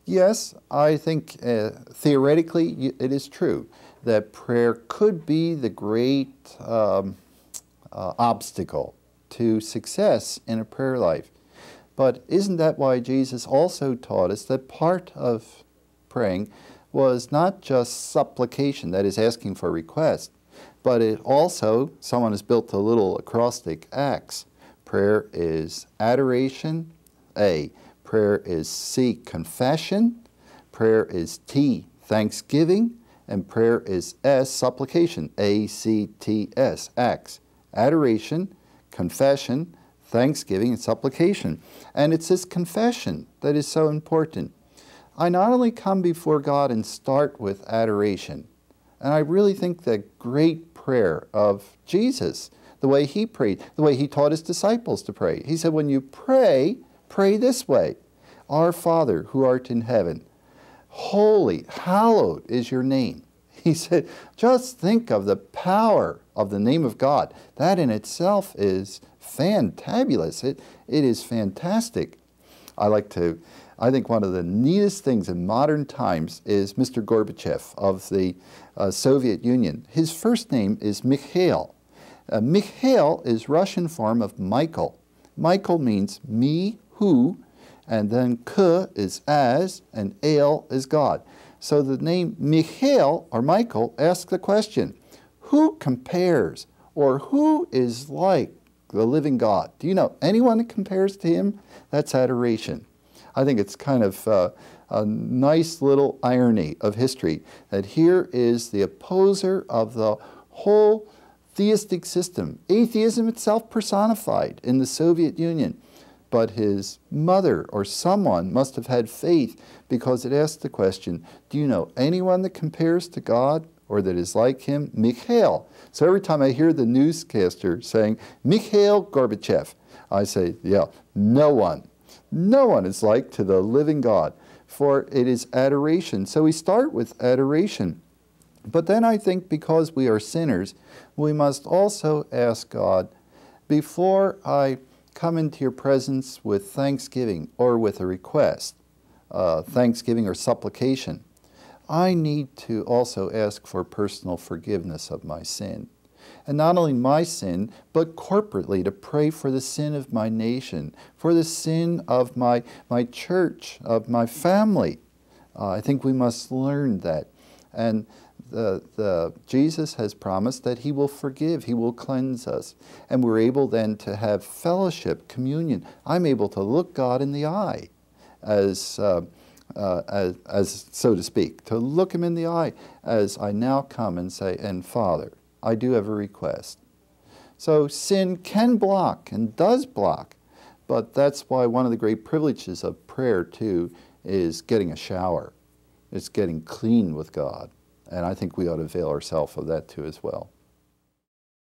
Yes, I think theoretically it is true that prayer could be the great obstacle to success in a prayer life. But isn't that why Jesus also taught us that part of praying was not just supplication, that is asking for a request, but it also, someone has built a little acrostic, ACTS. Prayer is adoration, A. Prayer is C, confession. Prayer is T, thanksgiving. And prayer is S, supplication, ACTS, ACTS. Adoration, confession, thanksgiving, and supplication. And it's this confession that is so important. I not only come before God and start with adoration, and I really think that great prayer of Jesus, the way he prayed, the way he taught his disciples to pray. He said, when you pray, pray this way. Our Father who art in heaven, holy, hallowed is your name. He said, just think of the power of the name of God. That in itself is fantabulous. It is fantastic. I think one of the neatest things in modern times is Mr. Gorbachev of the Soviet Union. His first name is Mikhail. Mikhail is Russian form of Michael. Michael means me, who, and then K is as, and El is God. So the name Mikhail, or Michael, asks the question, who compares, or who is like the living God? Do you know anyone that compares to him? That's adoration. I think it's kind of a nice little irony of history that here is the opposer of the whole theistic system, atheism itself personified in the Soviet Union. But his mother or someone must have had faith because it asked the question, do you know anyone that compares to God or that is like him? Mikhail. So every time I hear the newscaster saying, Mikhail Gorbachev, I say, yeah, no one. No one is like to the living God, for it is adoration. So we start with adoration. But then I think because we are sinners, we must also ask God, before I come into your presence with thanksgiving or with a request, thanksgiving or supplication, I need to also ask for personal forgiveness of my sin. And not only my sin, but corporately to pray for the sin of my nation, for the sin of my church, of my family. I think we must learn that. And Jesus has promised that he will forgive, he will cleanse us. And we're able then to have fellowship, communion. I'm able to look God in the eye, as so to speak, to look him in the eye as I now come and say, and Father, I do have a request. So sin can block and does block, but that's why one of the great privileges of prayer too is getting a shower. It's getting clean with God. And I think we ought to avail ourselves of that too as well.